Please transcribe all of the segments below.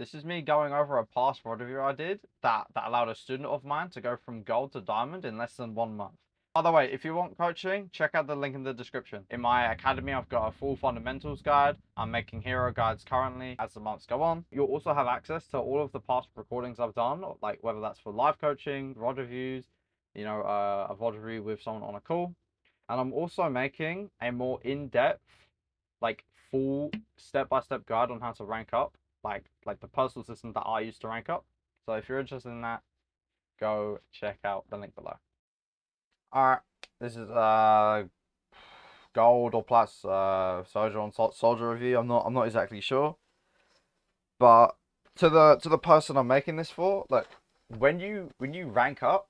This is me going over a past VOD review I did that allowed a student of mine to go from gold to diamond in less than 1 month. By the way, if you want coaching, check out the link in the description. In my academy, I've got a full fundamentals guide. I'm making hero guides currently as the months go on. You'll also have access to all of the past recordings I've done, like whether that's for live coaching, VOD reviews, a VOD review with someone on a call. And I'm also making a more in-depth, like full step-by-step guide on how to rank up, like the personal system that I used to rank up. So if you're interested in that, go check out the link below. Alright, this is gold or plus soldier on soldier review. I'm not exactly sure. But to the person I'm making this for, look, when you rank up,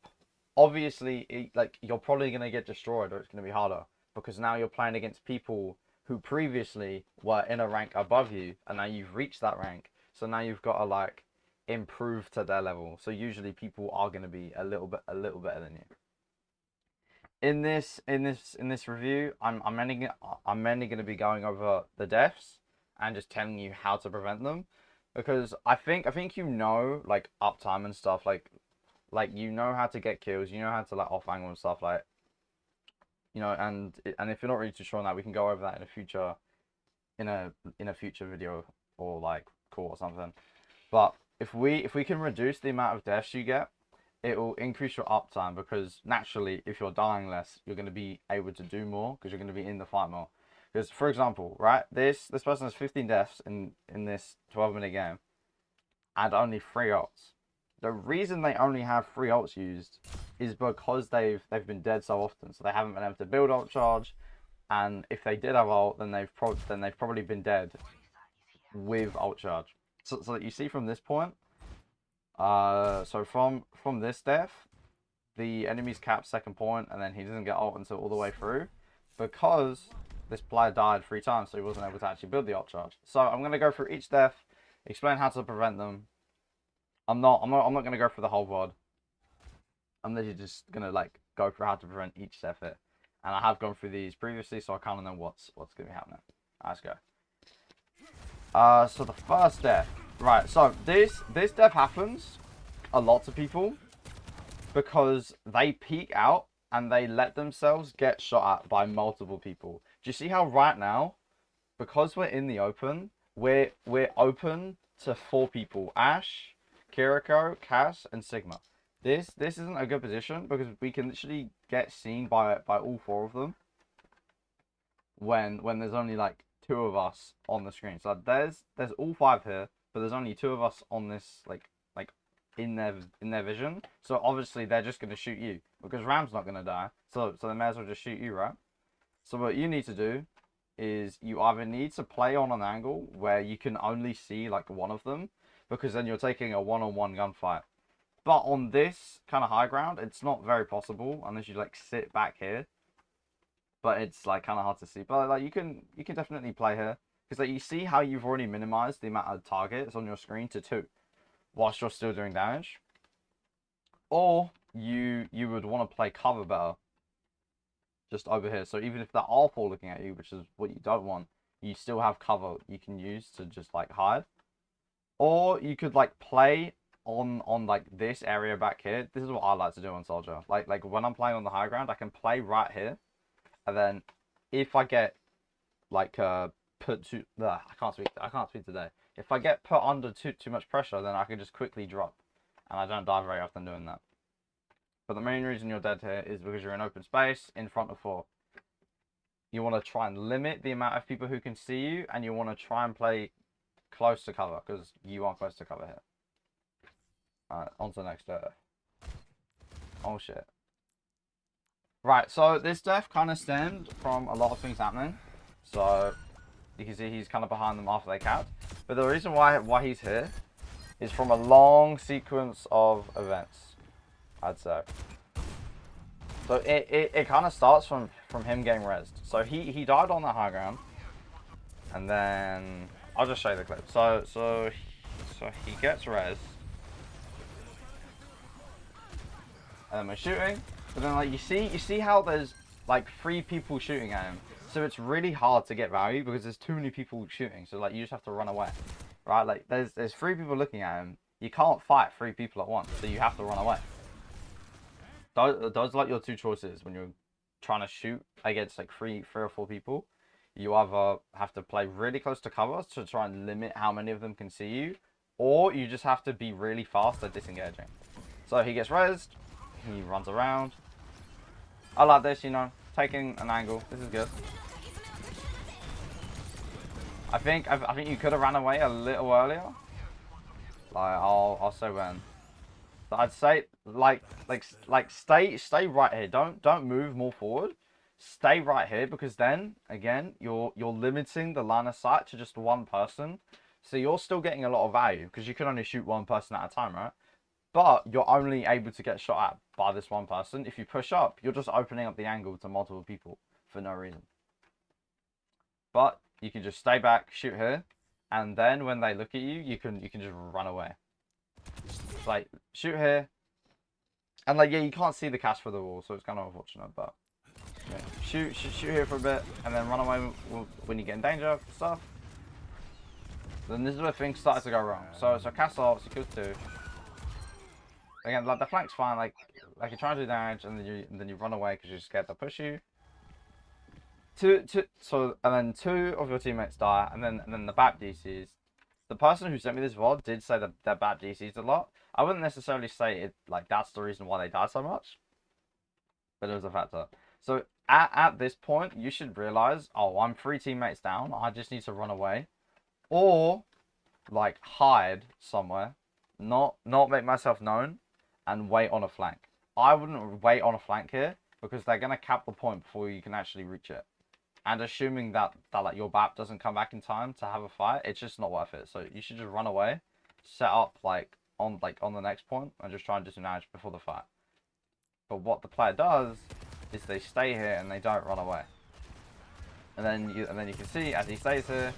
obviously you're probably gonna get destroyed or it's gonna be harder because now you're playing against people who previously were in a rank above you and now you've reached that rank. So now you've got to like improve to their level. So usually people are gonna be a little better than you. In this review, I'm mainly gonna be going over the deaths and just telling you how to prevent them. Because I think like uptime and stuff, like you know how to get kills, you know how to like off angle and stuff, like and if you're not really too sure on that, we can go over that in a future future video or like call or something. But if we can reduce the amount of deaths you get, it will increase your uptime because naturally if you're dying less, you're going to be able to do more because you're going to be in the fight more. Because for example, right, this person has 15 deaths in this 12-minute game and only 3 ults. The reason they only have 3 ults used is because they've been dead so often, so they haven't been able to build ult charge, and if they did have ult, then they've probably been dead with ult charge. So that you see from this point, so from this death, the enemy's capped second point, and then he doesn't get ult until all the way through, because this player died 3 times, so he wasn't able to actually build the ult charge. So I'm gonna go through each death, explain how to prevent them. I'm not gonna go through the whole VOD. I'm literally just gonna like go through how to prevent each death hit. And I have gone through these previously, so I kind of know what's gonna be happening. Let's go. So the first death. Right, so this death happens a lot to people because they peek out and they let themselves get shot at by multiple people. Do you see how right now, because we're in the open, we're open to 4 people: Ash, Kiriko, Cass, and Sigma. This isn't a good position because we can literally get seen by all 4 of them when there's only like 2 of us on the screen. So there's all 5 here, but there's only 2 of us on this like in their vision. So obviously they're just gonna shoot you because Ram's not gonna die. So they may as well just shoot you, right? So what you need to do is you either need to play on an angle where you can only see like one of them, because then you're taking a one-on-one gunfight. But on this kind of high ground, it's not very possible unless you like sit back here. But it's like kind of hard to see. But like you can definitely play here because like you see how you've already minimized the amount of targets on your screen to 2, whilst you're still doing damage. Or you would want to play cover better, just over here. So even if they're all 4 looking at you, which is what you don't want, you still have cover you can use to just like hide. Or you could like play on like this area back here. This is what I like to do on soldier. Like when I'm playing on the high ground, I can play right here, and then if I get like put to I can't speak today. If I get put under too much pressure, then I can just quickly drop, and I don't die very often doing that. But the main reason you're dead here is because you're in open space in front of 4. You want to try and limit the amount of people who can see you, and you want to try and play close to cover because you are close to cover here. Alright, on to the next death. Oh shit. Right, so this death kind of stemmed from a lot of things happening. So you can see he's kind of behind them after they capped. But the reason why he's here is from a long sequence of events, I'd say. So it kind of starts from him getting rezzed. So he died on the high ground, and then I'll just show you the clip. So he gets rezzed, and then we're shooting. But then like you see how there's like 3 people shooting at him. So it's really hard to get value because there's too many people shooting. So like you just have to run away. right? Like, there's 3 people looking at him. You can't fight 3 people at once, so you have to run away. Those are like your 2 choices when you're trying to shoot against like 3 or 4 people. You either have to play really close to cover to try and limit how many of them can see you, or you just have to be really fast at disengaging. So he gets rezzed, he runs around. I like this, you know, taking an angle. This is good. I think you could have ran away a little earlier. Like I'll say when. So I'd say like stay right here. Don't move more forward. Stay right here, because then again you're limiting the line of sight to just 1 person. So you're still getting a lot of value because you can only shoot 1 person at a time, right? But you're only able to get shot at by this 1 person. If you push up, you're just opening up the angle to multiple people for no reason. But you can just stay back, shoot here, and then when they look at you, you can just run away. Like, shoot here, and like, yeah, you can't see the cast for the wall, so it's kind of unfortunate, but yeah. Shoot here for a bit, and then run away when you get in danger for stuff. Then this is where things started to go wrong. So cast off, so kills 2. Again, like the flank's fine, like you're trying to do damage, and then you run away because you're scared to push you. And then 2 of your teammates die, and then the BAP DCs. The person who sent me this VOD did say that their BAP DCs a lot. I wouldn't necessarily say it like that's the reason why they died so much, but it was a factor. So at this point, you should realize, oh, I'm 3 teammates down. I just need to run away, or like hide somewhere, not make myself known, and wait on a flank. I wouldn't wait on a flank here because they're gonna cap the point before you can actually reach it. And assuming that like your BAP doesn't come back in time to have a fight, it's just not worth it. So you should just run away, set up like on the next point, and just try and disengage before the fight. But what the player does is they stay here and they don't run away. And then you can see as he stays here,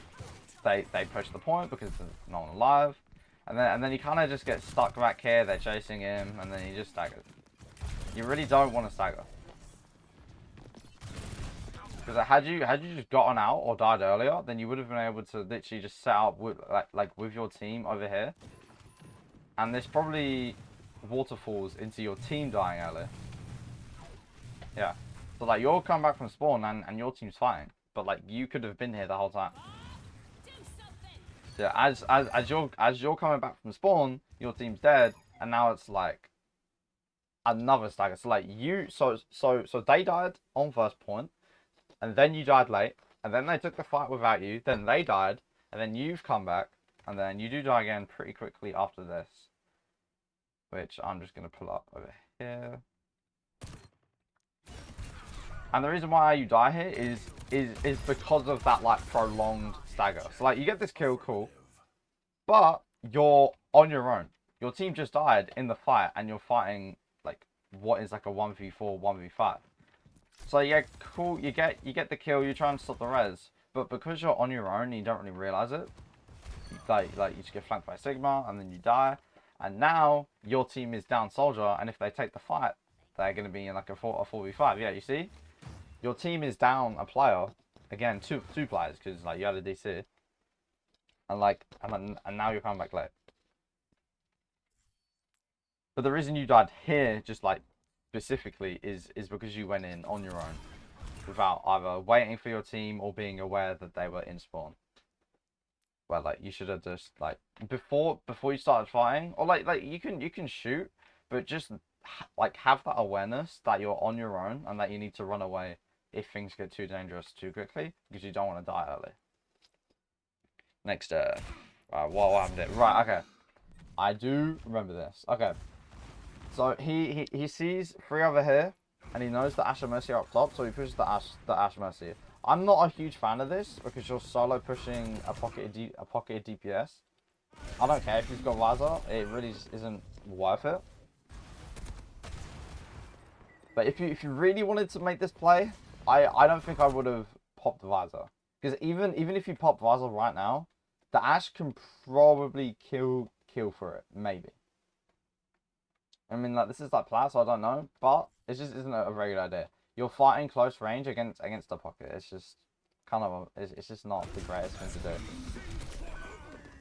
they push the point because there's no one alive. And then you kind of just get stuck back here. They're chasing him, and then he just staggers. You really don't want to stagger. Because had you just gotten out or died earlier, then you would have been able to literally just set up with like with your team over here, and this probably waterfalls into your team dying earlier. Yeah, so like you're coming back from spawn and your team's fighting, but like you could have been here the whole time. Yeah, as you're coming back from spawn, your team's dead, and now it's like another stagger. So like so they died on first point. And then you died late, and then they took the fight without you, then they died, and then you've come back, and then you do die again pretty quickly after this. Which I'm just going to pull up over here. And the reason why you die here is because of that, like, prolonged stagger. So, like, you get this kill, cool, but you're on your own. Your team just died in the fight, and you're fighting, like, what is like a 1v4, 1v5. So yeah, cool, you get the kill, you try and stop the res, but because you're on your own, you don't really realize it. Like you just get flanked by Sigma, and then you die, and now your team is down soldier, and if they take the fight, they're going to be in like a 4v5. Yeah, you see, your team is down a player, again two players, because like you had a DC, and now you're coming back late. But the reason you died here, just like specifically, is because you went in on your own without either waiting for your team or being aware that they were in spawn. Well, like you should have just like before you started fighting, or like you can shoot, but just like have that awareness that you're on your own and that you need to run away if things get too dangerous too quickly, because you don't want to die early. Next, what happened? Right, okay, I do remember this. Okay. So he sees 3 over here, and he knows the Asher Mercy are up top, so he pushes the Ash Mercy. I'm not a huge fan of this because you're solo pushing a pocketed DPS. I don't care if he's got Visor, it really just isn't worth it. But if you really wanted to make this play, I don't think I would have popped the Visor, because even if you pop Visor right now, the Ash can probably kill for it, maybe. I mean, like, this is like plat, so I don't know, but it just isn't a very good idea. You're fighting close range against a pocket. It's just kind of it's just not the greatest thing to do.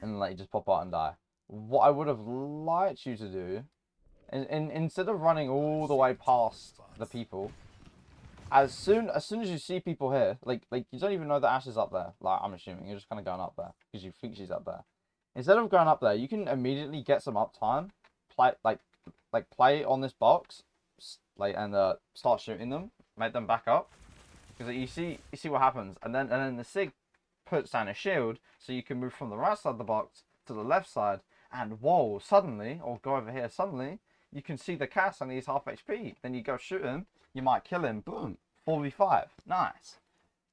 and let you just pop out and die. What I would have liked you to do, instead of running all the way past the people, as soon as you see people here, like you don't even know that Ash is up there. Like, I'm assuming you're just kind of going up there because you think she's up there. Instead of going up there, you can immediately get some uptime, play on this box, and start shooting them, make them back up, because you see what happens, and then the Sig puts down a shield, so you can move from the right side of the box to the left side, and whoa, suddenly, or go over here, suddenly, you can see the Cass and he's half HP. Then you go shoot him, you might kill him, boom, 4v5, nice.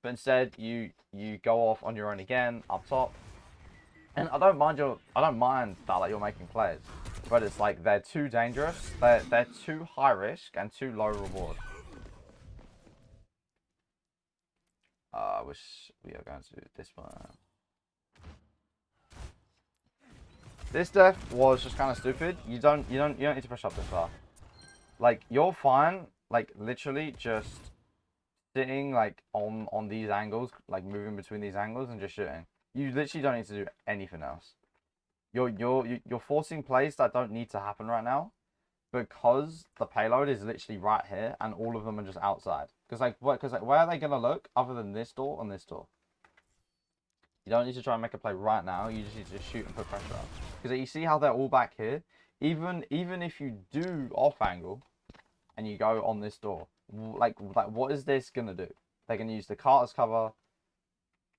But instead, you go off on your own again, up top. And I don't mind that like you're making plays, but it's like they're too dangerous, they're too high risk and too low reward. I wish we are going to do this one. This death was just kind of stupid. You don't need to push up this far. Like, you're fine, like literally just sitting like on these angles, like moving between these angles and just shooting. You literally don't need to do anything else. You're forcing plays that don't need to happen right now, because the payload is literally right here and all of them are just outside. Because where are they gonna look other than this door and this door? You don't need to try and make a play right now. You just need to shoot and put pressure on. Because you see how they're all back here. Even if you do off angle and you go on this door, like what is this gonna do? They're gonna use the cart as cover.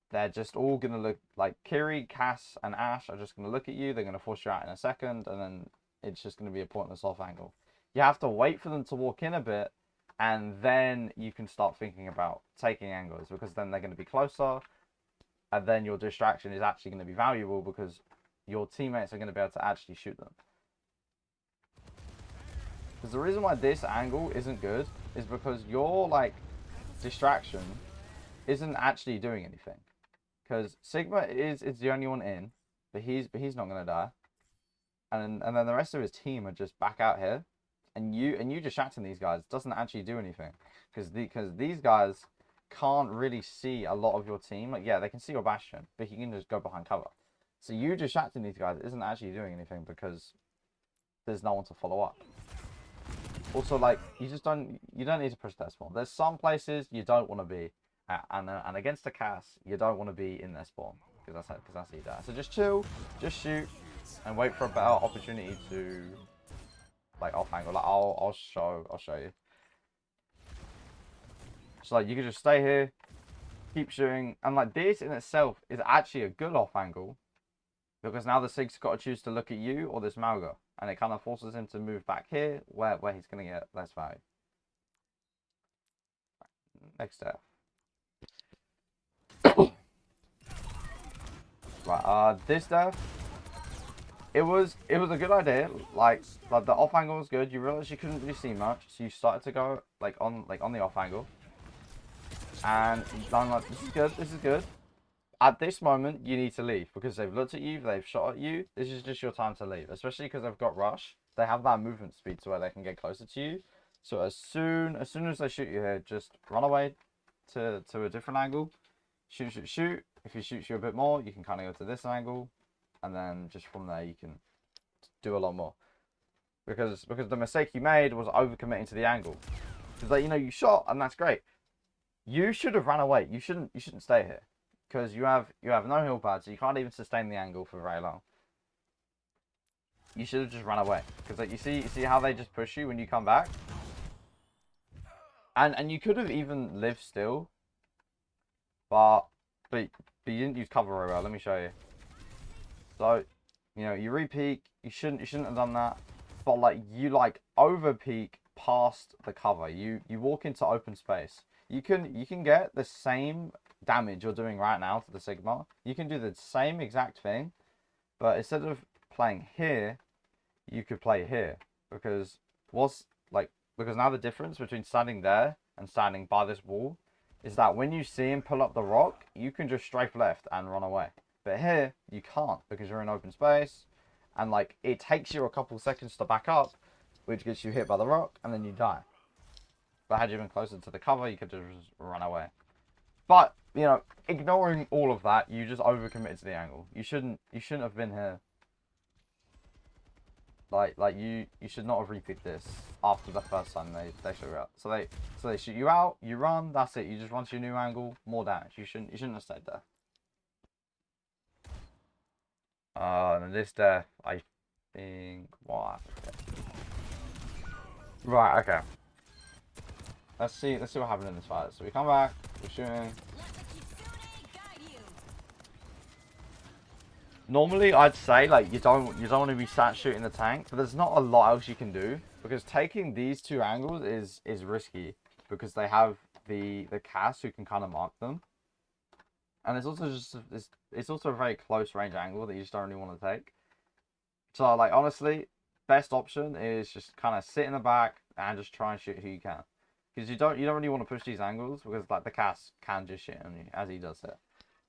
They're just all gonna look like Kiri, Cass, and Ash are just gonna look at you. They're gonna force you out in a second, and then it's just gonna be a pointless off angle. You have to wait for them to walk in a bit, and then you can start thinking about taking angles, because then they're gonna be closer, and then your distraction is actually gonna be valuable because your teammates are gonna be able to actually shoot them. Because the reason why this angle isn't good is because your like distraction isn't actually doing anything. Because Sigma is the only one in, but he's not gonna die, and then the rest of his team are just back out here, and you distracting these guys doesn't actually do anything, because these guys can't really see a lot of your team. Like, yeah, they can see your bastion, but he can just go behind cover. So you distracting these guys isn't actually doing anything because there's no one to follow up. Also, like, you don't need to push that spawn. There's some places you don't want to be. And against the Cass, you don't want to be in their spawn, because that's how you die. So just chill, just shoot, and wait for a better opportunity to like off angle. Like I'll show you. So like you can just stay here, keep shooting, and like this in itself is actually a good off angle, because now the Sig's got to choose to look at you or this Malga, and it kind of forces him to move back here where he's gonna get less value. Next step. Right, this death, it was a good idea. Like the off angle was good. You realized you couldn't really see much, so you started to go on the off angle, and I'm like, this is good. At this moment, you need to leave, because they've looked at you, they've shot at you. This is just your time to leave, especially because they've got rush. They have that movement speed to where they can get closer to you. So as soon as they shoot you here, just run away to a different angle. Shoot. If he shoots you a bit more, you can kind of go to this angle, and then just from there you can do a lot more. Because the mistake you made was overcommitting to the angle. Because like, you shot, and that's great. You should have ran away. You shouldn't stay here, because you have no heal pad, so you can't even sustain the angle for very long. You should have just run away, because like you see how they just push you when you come back, and you could have even lived still, but you didn't use cover very well. Let me show you. So, you re-peek. You shouldn't have done that. But like you over peek past the cover. You walk into open space. You can get the same damage you're doing right now to the Sigma. You can do the same exact thing, but instead of playing here, you could play here, because now the difference between standing there and standing by this wall is that when you see him pull up the rock, you can just strafe left and run away. But here, you can't, because you're in open space, and like it takes you a couple seconds to back up, which gets you hit by the rock, and then you die. But had you been closer to the cover, you could just run away. But you know, ignoring all of that, you just overcommitted to the angle. You shouldn't have been here. Like you should not have repeated this after the first time they shoot you out. So they shoot you out, you run, that's it. You just run to your new angle, more damage. You shouldn't have stayed there. And this death, I think what? Right, okay. Let's see what happened in this fight. So we come back, we're shooting. Normally, I'd say like you don't want to be sat shooting the tank, but there's not a lot else you can do because taking these two angles is risky because they have the cast who can kind of mark them, and it's also just it's also a very close range angle that you just don't really want to take. So like honestly, best option is just kind of sit in the back and just try and shoot who you can, because you don't really want to push these angles because like the cast can just shit on you as he does here.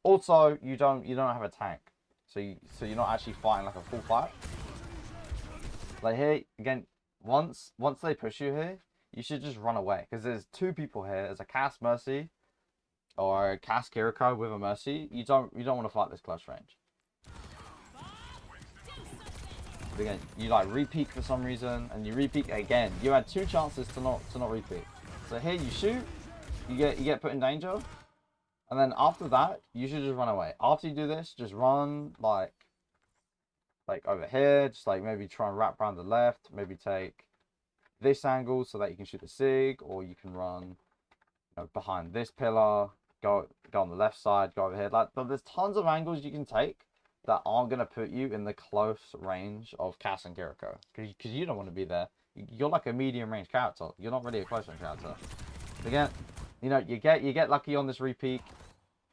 Also, you don't have a tank. So you're not actually fighting like a full fight. Like here, again, once they push you here, you should just run away. Because there's two people here. There's a cast Mercy or a cast Kiriko with a Mercy. You don't want to fight this close range. But again, you like re-peek for some reason, and you re-peek again. You had two chances to not re-peek. So here you shoot, you get put in danger. And then after that, you should just run away. After you do this, just run like over here. Just like maybe try and wrap around the left. Maybe take this angle so that you can shoot the SIG. Or you can run behind this pillar. Go on the left side. Go over here. Like there's tons of angles you can take that aren't going to put you in the close range of Cass and Kiriko. Because you don't want to be there. You're like a medium range character. You're not really a close range character. Again, you get lucky on this re-peek.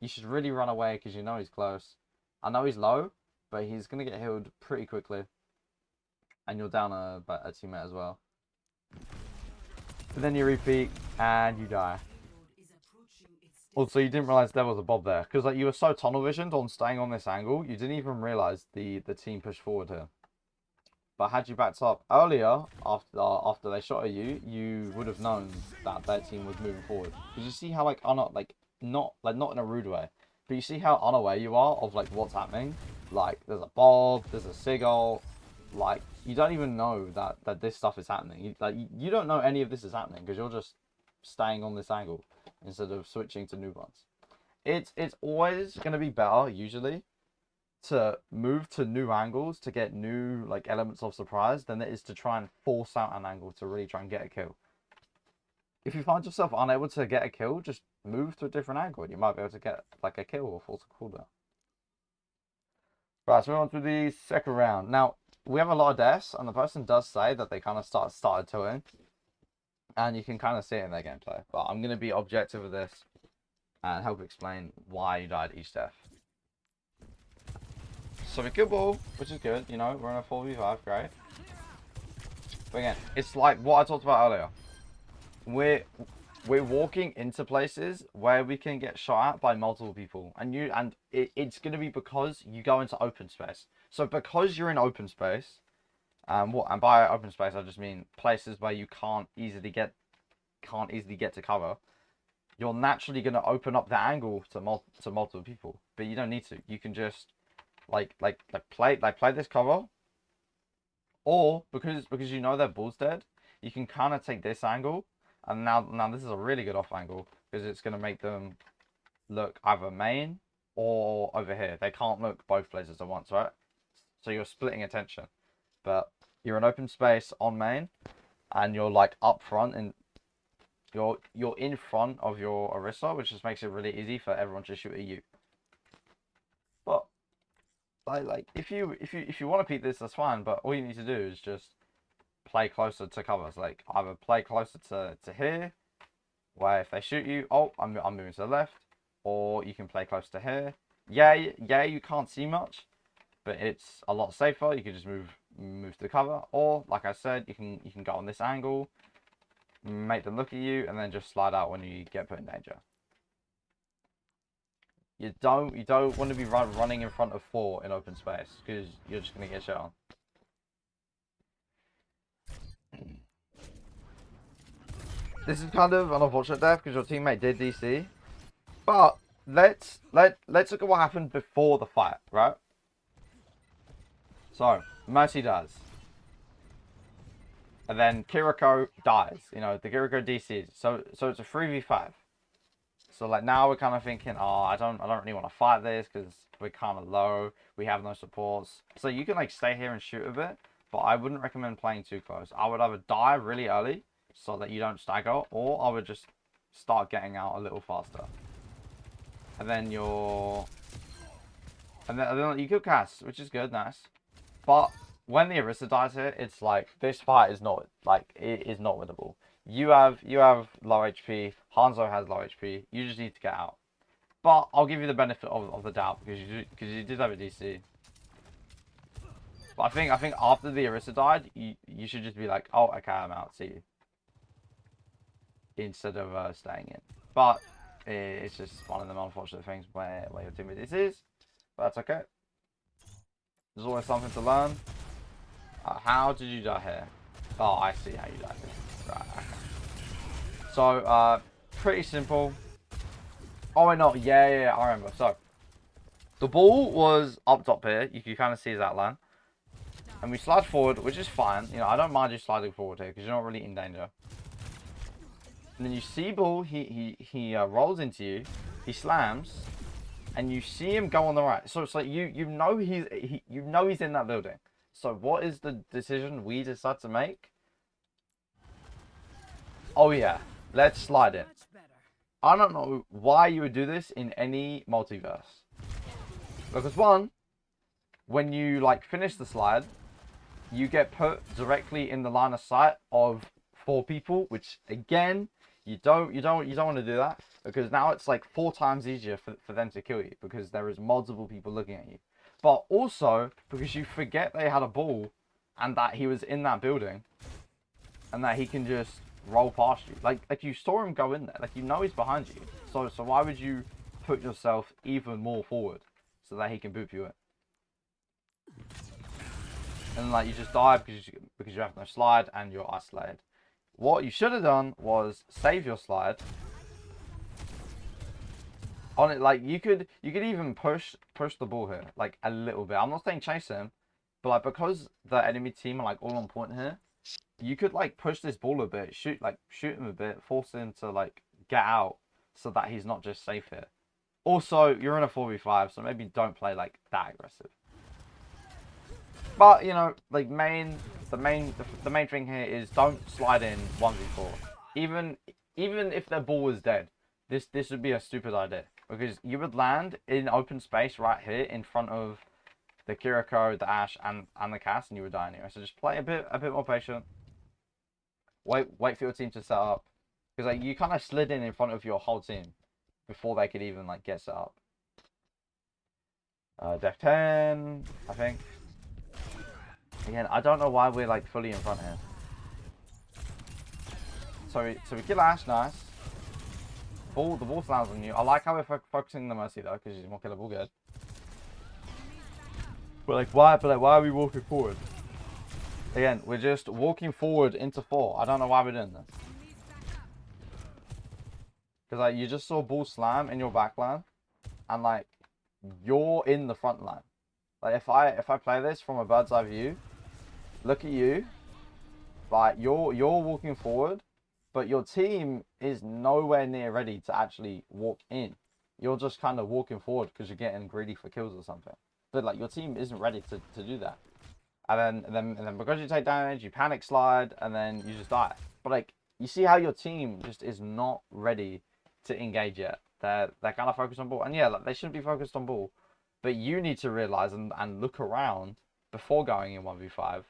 You should really run away because you know he's close. I know he's low, but he's going to get healed pretty quickly. And you're down a teammate as well. But then you re-peek and you die. Also, you didn't realize there was a Bob there. Because like, you were so tunnel visioned on staying on this angle, you didn't even realize the team pushed forward here. But had you backed up earlier, after they shot at you, you would have known that their team was moving forward. Because you see how not in a rude way, but you see how unaware you are of like what's happening. Like there's a Bob, there's a Sigil, like you don't even know that this stuff is happening. You don't know any of this is happening because you're just staying on this angle instead of switching to new ones. It's always gonna be better usually to move to new angles to get new like elements of surprise than it is to try and force out an angle to really try and get a kill. If you find yourself unable to get a kill, just move to a different angle and you might be able to get like a kill or force a cooldown. Right, so we're on to the second round. Now, we have a lot of deaths, and the person does say that they kind of started tilting. And you can kind of see it in their gameplay. But I'm going to be objective with this and help explain why you died each death. So we kill ball, which is good, we're in a 4v5, great. But again, it's like what I talked about earlier. We're walking into places where we can get shot at by multiple people, and it's going to be because you go into open space. So because you're in open space, and by open space I just mean places where you can't easily get to cover. You're naturally going to open up the angle to multiple people, but you don't need to. You can just play this cover, or because their bull's dead, you can kind of take this angle. And now this is a really good off angle because it's going to make them look either main or over here. They can't look both places at once, right? So you're splitting attention. But you're in open space on main, and you're like up front, and you're in front of your Orisa, which just makes it really easy for everyone to shoot at you. But like if you want to peek this, that's fine. But all you need to do is just play closer to covers. Like either play closer to here, where if they shoot you, oh, I'm moving to the left, or you can play close to here. Yeah, you can't see much, but it's a lot safer. You can just move to the cover, or like I said, you can go on this angle, make them look at you, and then just slide out when you get put in danger. You don't want to be running in front of 4 in open space because you're just gonna get shot on. This is kind of an unfortunate death because your teammate did DC, but let's look at what happened before the fight, right? So Mercy dies, and then Kiriko dies. You know, the Kiriko DCs. So it's a 3v5. So like now we're kind of thinking, oh, I don't really want to fight this because we're kind of low. We have no supports. So you can like stay here and shoot a bit, but I wouldn't recommend playing too close. I would either die really early so that you don't stagger, or I would just start getting out a little faster. And then and then you could cast, which is good, nice. But when the Orisa dies here, it's like this fight is not like it is not winnable. You have low HP. Hanzo has low HP. You just need to get out. But I'll give you the benefit of the doubt because you did have a DC. But I think after the Orisa died, you should just be like, oh, okay, I'm out. See you. Instead of staying in. But it's just one of them unfortunate things where your teammate is. But that's okay. There's always something to learn. How did you die here? Oh, I see how you died here. Right, okay. So, pretty simple. Oh, wait, no. Yeah, I remember. So, the ball was up top here. You can kind of see his outline. And we slide forward, which is fine. You know, I don't mind you sliding forward here because you're not really in danger. And then you see ball. He rolls into you. He slams. And you see him go on the right. So it's like you know he's in that building. So what is the decision we decide to make? Oh yeah, let's slide in. I don't know why you would do this in any multiverse. Because one, when you like finish the slide, you get put directly in the line of sight of 4 people, which again, you don't want to do that. Because now it's like 4 times easier for them to kill you. Because there is multiple people looking at you. But also, because you forget they had a ball. And that he was in that building. And that he can just roll past you. Like you saw him go in there. Like you know he's behind you. So why would you put yourself even more forward? So that he can boop you in. And like you just die because you have no slide and you're isolated. What you should have done was save your slide. On it, like you could even push the ball here like a little bit. I'm not saying chase him, but like because the enemy team are like all on point here, you could like push this ball a bit, shoot him a bit, force him to like get out so that he's not just safe here. Also, you're in a 4v5, so maybe don't play like that aggressive. But you know, like the main thing here is don't slide in 1v4. Even if their ball was dead, this would be a stupid idea. Because you would land in open space right here in front of the Kiriko, the Ashe, and the cast, and you would die anyway. So just play a bit more patient. Wait for your team to set up. Because like you kind of slid in front of your whole team before they could even like get set up. Def 10, I think. Again, I don't know why we're like fully in front here. So we kill Ashe, nice. The ball slams on you. I like how we're focusing the Mercy though, because she's more killable, good. But why are we walking forward? Again, we're just walking forward into 4. I don't know why we're doing this. Because like you just saw ball slam in your back line, and like you're in the front line. Like if I play this from a bird's eye view, look at you. Like you're walking forward. But your team is nowhere near ready to actually walk in. You're just kind of walking forward because you're getting greedy for kills or something. But like your team isn't ready to do that. And then because you take damage, you panic slide, and then you just die. But like you see how your team just is not ready to engage yet. They're kind of focused on ball, and yeah, like they shouldn't be focused on ball. But you need to realize and look around before going in 1v5.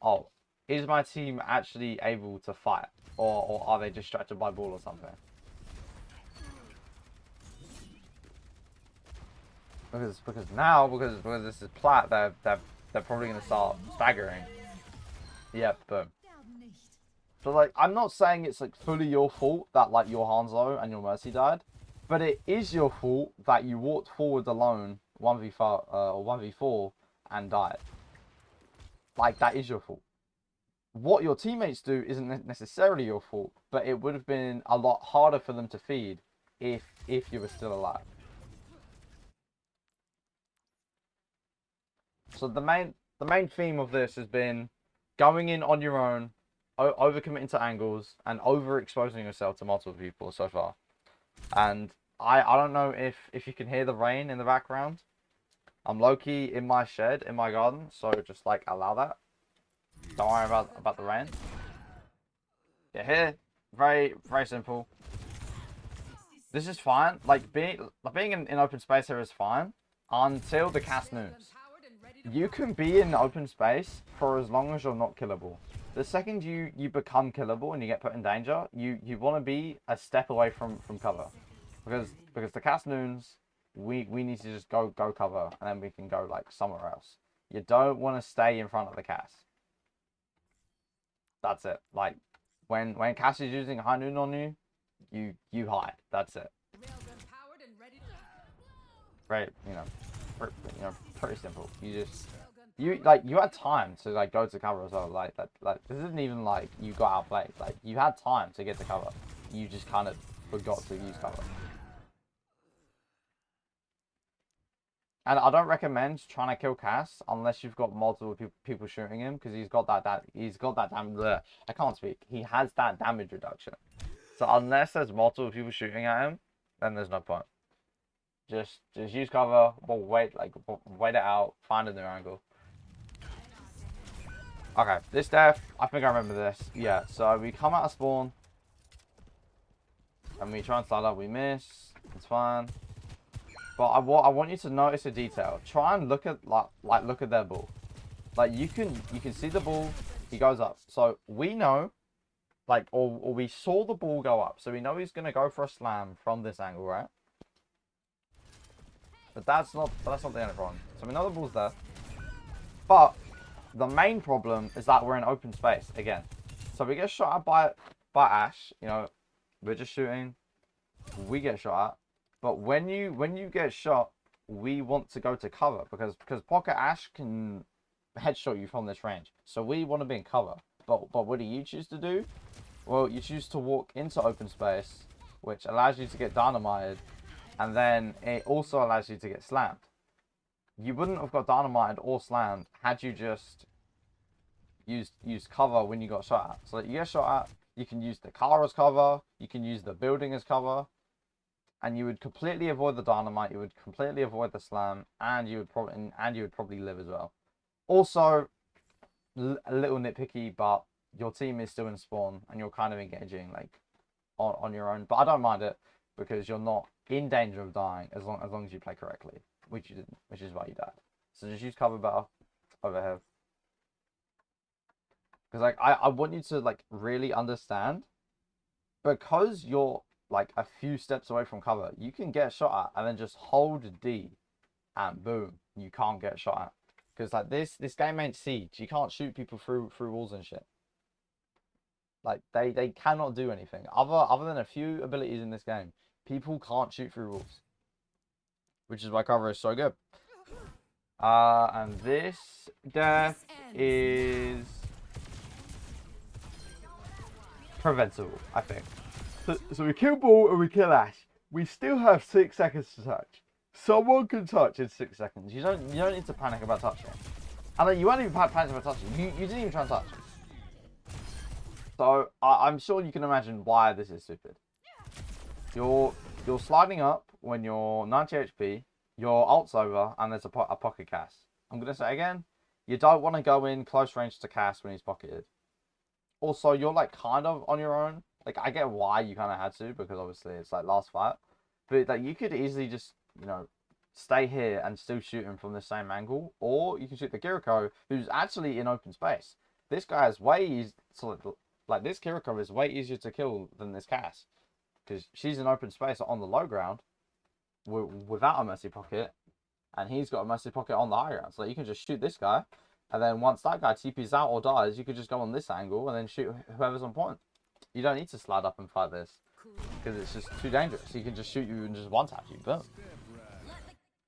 Oh, is my team actually able to fight? Or are they distracted by ball or something? Because this is plat, they're probably gonna start staggering. Yep, boom. So like I'm not saying it's like fully your fault that like your Hanzo and your Mercy died, but it is your fault that you walked forward alone 1v5 or 1v4 and died. Like that is your fault. What your teammates do isn't necessarily your fault, but it would have been a lot harder for them to feed if you were still alive. So the main theme of this has been going in on your own, overcommitting to angles, and overexposing yourself to multiple people so far. And I don't know if you can hear the rain in the background. I'm low-key in my shed, in my garden, so just like allow that. Don't worry about the rain. Yeah, here, very simple. This is fine. Like being in open space here is fine until the cast noons. You can be in open space for as long as you're not killable. The second you become killable and you get put in danger, you want to be a step away from cover, because the cast noons, we need to just go cover, and then we can go like somewhere else. You don't want to stay in front of the cast. That's it. Like when cast is using high noon on you, you hide. That's it. Right, pretty simple. You had time to like go to cover as well. Like this isn't even like you got outplayed. Like you had time to get to cover. You just kind of forgot to use cover. And I don't recommend trying to kill Cass unless you've got multiple people shooting him, because he's got that damage. I can't speak. He has that damage reduction. So unless there's multiple people shooting at him, then there's no point. Just use cover. But wait it out. Find a new angle. Okay, this death, I think I remember this. Yeah, so we come out of spawn and we try and slide up. We miss. It's fine. But I want you to notice a detail. Try and look at look at their ball. Like you can see the ball. He goes up. So we know, like, or we saw the ball go up. So we know he's gonna go for a slam from this angle, right? But that's not the only problem. So we know the ball's there. But the main problem is that we're in open space again. So we get shot at by Ash. You know, we're just shooting. We get shot at. But when you get shot, we want to go to cover because Pocket Ash can headshot you from this range. So we want to be in cover. But what do you choose to do? Well, you choose to walk into open space, which allows you to get dynamited, and then it also allows you to get slammed. You wouldn't have got dynamited or slammed had you just used cover when you got shot at. So that you get shot at, you can use the car as cover, you can use the building as cover. And you would completely avoid the dynamite. You would completely avoid the slam, and you would probably live as well. Also, a little nitpicky, but your team is still in spawn, and you're kind of engaging like on your own. But I don't mind it because you're not in danger of dying as long as you play correctly, which you didn't, which is why you died. So just use cover better over here, because like I want you to like really understand, because you're like a few steps away from cover, you can get shot at and then just hold D and boom, you can't get shot at. Because like this game ain't Siege. You can't shoot people through walls and shit. Like they cannot do anything other than a few abilities in this game. People can't shoot through walls, which is why cover is so good. And this death is preventable, I think. So we kill Ball and we kill Ash. We still have 6 seconds to touch. Someone can touch in 6 seconds. You don't need to panic about touching. And then you weren't even panic about touching. You didn't even try and touch. So I'm sure you can imagine why this is stupid. You're sliding up when you're 90 HP. Your ult's over and there's a pocket cast. I'm gonna say again, you don't want to go in close range to cast when he's pocketed. Also, you're like kind of on your own. Like, I get why you kind of had to, because obviously it's like last fight. But like, you could easily just, stay here and still shoot him from the same angle. Or you can shoot the Kiriko, who's actually in open space. This guy is way easier. Like, this Kiriko is way easier to kill than this Cass. Because she's in open space on the low ground without a mercy pocket. And he's got a mercy pocket on the high ground. So like, you can just shoot this guy. And then once that guy TPs out or dies, you could just go on this angle and then shoot whoever's on point. You don't need to slide up and fight this, because it's just too dangerous. He can just shoot you and just one-tap you, boom.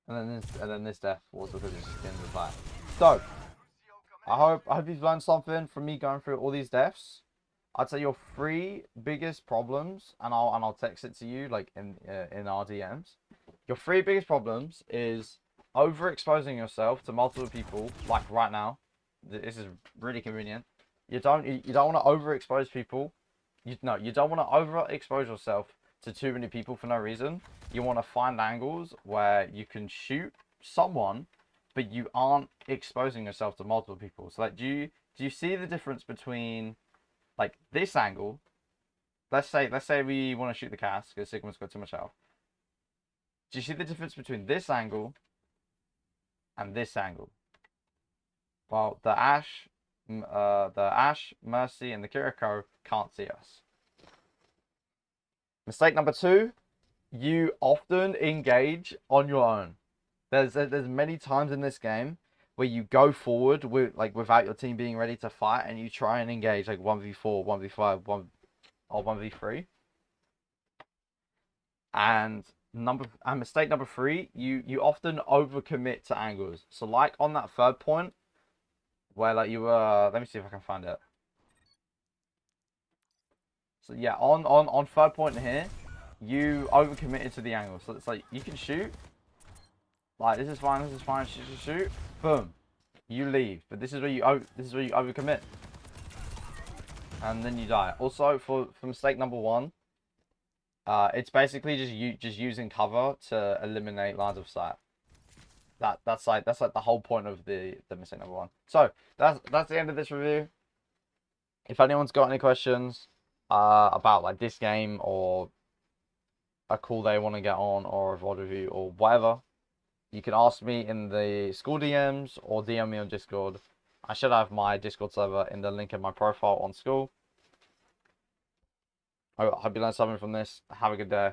And then this death was because it's just the end of the fight. So, I hope you've learned something from me going through all these deaths. I'd say your 3 biggest problems, and I'll text it to you like in our DMs. Your 3 biggest problems is overexposing yourself to multiple people, like right now. This is really convenient. You don't want to overexpose people. You don't want to overexpose yourself to too many people for no reason. You want to find angles where you can shoot someone, but you aren't exposing yourself to multiple people. So like, do you see the difference between like this angle? Let's say we want to shoot the cast because Sigma's got too much health. Do you see the difference between this angle and this angle? Well, the Ashe, Mercy, and the Kiriko can't see us. Mistake number 2, you often engage on your own. There's many times in this game where you go forward with without your team being ready to fight, and you try and engage like 1v4, 1v5, or 1v3. And mistake number 3, you often overcommit to angles. So like on that third point, where like you were, let me see if I can find it. So yeah, on third point here, you overcommitted to the angle. So it's like you can shoot, like this is fine, shoot, boom, you leave. But this is where you overcommit, and then you die. Also for mistake number 1, it's basically just using cover to eliminate lines of sight. That's like the whole point of the mistake number 1. So that's the end of this review. If anyone's got any questions about like this game or a call they want to get on or a VOD review or whatever, you can ask me in the school DMs or DM me on Discord. I should have my Discord server in the link in my profile on school. I hope you learned something from this. Have a good day.